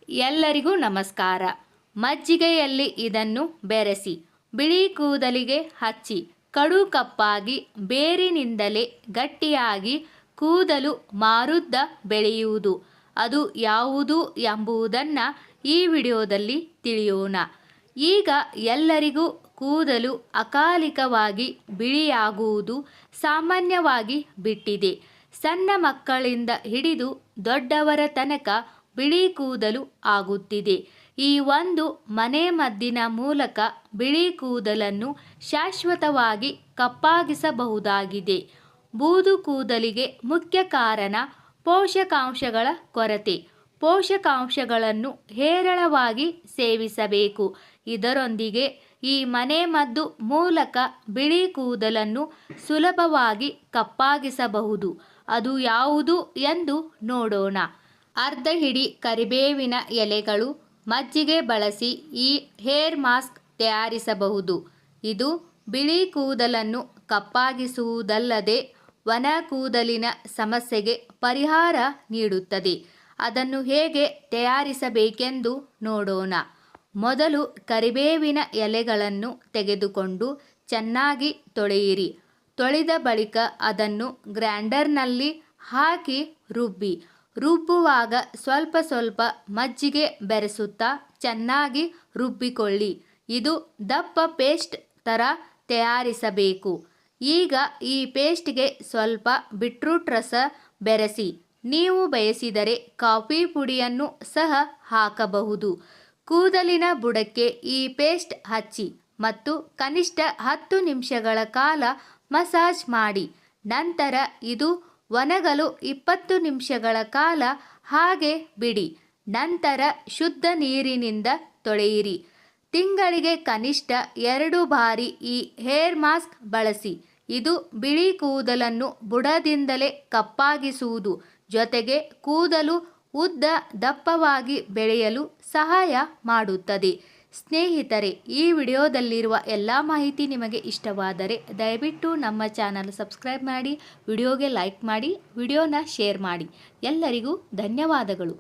ಎಲ್ಲರಿಗೂ ನಮಸ್ಕಾರ. ಮಜ್ಜಿಗೆಯಲ್ಲಿ ಇದನ್ನು ಬೆರೆಸಿ ಬಿಳಿ ಕೂದಲಿಗೆ ಹಚ್ಚಿ ಕಡು ಕಪ್ಪಾಗಿ ಬೇರಿನಿಂದಲೇ ಗಟ್ಟಿಯಾಗಿ ಕೂದಲು ಮಾರುದ್ದ ಬೆಳೆಯುವುದು ಅದು ಯಾವುದು ಎಂಬುದನ್ನು ಈ ವಿಡಿಯೋದಲ್ಲಿ ತಿಳಿಯೋಣ. ಈಗ ಎಲ್ಲರಿಗೂ ಕೂದಲು ಅಕಾಲಿಕವಾಗಿ ಬಿಳಿಯಾಗುವುದು ಸಾಮಾನ್ಯವಾಗಿ ಬಿಟ್ಟಿದೆ. ಸಣ್ಣ ಮಕ್ಕಳಿಂದ ಹಿಡಿದು ದೊಡ್ಡವರ ತನಕ ಬಿಳಿ ಕೂದಲು ಆಗುತ್ತಿದೆ. ಈ ಒಂದು ಮನೆಮದ್ದಿನ ಮೂಲಕ ಬಿಳಿ ಕೂದಲನ್ನು ಶಾಶ್ವತವಾಗಿ ಕಪ್ಪಾಗಿಸಬಹುದಾಗಿದೆ. ಬೂದು ಕೂದಲಿಗೆ ಮುಖ್ಯ ಕಾರಣ ಪೋಷಕಾಂಶಗಳ ಕೊರತೆ. ಪೋಷಕಾಂಶಗಳನ್ನು ಹೇರಳವಾಗಿ ಸೇವಿಸಬೇಕು. ಇದರೊಂದಿಗೆ ಈ ಮನೆಮದ್ದು ಮೂಲಕ ಬಿಳಿ ಕೂದಲನ್ನು ಸುಲಭವಾಗಿ ಕಪ್ಪಾಗಿಸಬಹುದು. ಅದು ಯಾವುದು ಎಂದು ನೋಡೋಣ. ಅರ್ಧ ಹಿಡಿ ಕರಿಬೇವಿನ ಎಲೆಗಳು, ಮಜ್ಜಿಗೆ ಬಳಸಿ ಈ ಹೇರ್ ಮಾಸ್ಕ್ ತಯಾರಿಸಬಹುದು. ಇದು ಬಿಳಿ ಕೂದಲನ್ನು ಕಪ್ಪಾಗಿಸುವುದಲ್ಲದೆ ಒಣ ಕೂದಲಿನ ಸಮಸ್ಯೆಗೆ ಪರಿಹಾರ ನೀಡುತ್ತದೆ. ಅದನ್ನು ಹೇಗೆ ತಯಾರಿಸಬೇಕೆಂದು ನೋಡೋಣ. ಮೊದಲು ಕರಿಬೇವಿನ ಎಲೆಗಳನ್ನು ತೆಗೆದುಕೊಂಡು ಚೆನ್ನಾಗಿ ತೊಳೆಯಿರಿ. ತೊಳೆದ ಬಳಿಕ ಅದನ್ನು ಗ್ರೈಂಡರ್ನಲ್ಲಿ ಹಾಕಿ ರುಬ್ಬುವಾಗ ಸ್ವಲ್ಪ ಸ್ವಲ್ಪ ಮಜ್ಜಿಗೆ ಬೆರೆಸುತ್ತಾ ಚೆನ್ನಾಗಿ ರುಬ್ಬಿಕೊಳ್ಳಿ. ಇದು ದಪ್ಪ ಪೇಸ್ಟ್ ಥರ ತಯಾರಿಸಬೇಕು. ಈಗ ಈ ಪೇಸ್ಟ್ಗೆ ಸ್ವಲ್ಪ ಬೀಟ್ರೂಟ್ ರಸ ಬೆರೆಸಿ. ನೀವು ಬಯಸಿದರೆ ಕಾಫಿ ಪುಡಿಯನ್ನು ಸಹ ಹಾಕಬಹುದು. ಕೂದಲಿನ ಬುಡಕ್ಕೆ ಈ ಪೇಸ್ಟ್ ಹಚ್ಚಿ ಮತ್ತು ಕನಿಷ್ಠ 10 ನಿಮಿಷಗಳ ಕಾಲ ಮಸಾಜ್ ಮಾಡಿ. ನಂತರ ಇದು ಒಣಗಲು 20 ನಿಮಿಷಗಳ ಕಾಲ ಹಾಗೆ ಬಿಡಿ. ನಂತರ ಶುದ್ಧ ನೀರಿನಿಂದ ತೊಳೆಯಿರಿ. ತಿಂಗಳಿಗೆ ಕನಿಷ್ಠ 2 ಬಾರಿ ಈ ಹೇರ್ ಮಾಸ್ಕ್ ಬಳಸಿ. ಇದು ಬಿಳಿ ಕೂದಲನ್ನು ಬುಡದಿಂದಲೇ ಕಪ್ಪಾಗಿಸುವುದು ಜೊತೆಗೆ ಕೂದಲು ಉದ್ದ ದಪ್ಪವಾಗಿ ಬೆಳೆಯಲು ಸಹಾಯ ಮಾಡುತ್ತದೆ. ಸ್ನೇಹಿತರೆ, ಈ ವಿಡಿಯೋದಲ್ಲಿರುವ ಎಲ್ಲ ಮಾಹಿತಿ ನಿಮಗೆ ಇಷ್ಟವಾದರೆ ದಯವಿಟ್ಟು ನಮ್ಮ ಚಾನಲ್ ಸಬ್ಸ್ಕ್ರೈಬ್ ಮಾಡಿ, ವಿಡಿಯೋಗೆ ಲೈಕ್ ಮಾಡಿ, ವಿಡಿಯೋನ ಶೇರ್ ಮಾಡಿ. ಎಲ್ಲರಿಗೂ ಧನ್ಯವಾದಗಳು.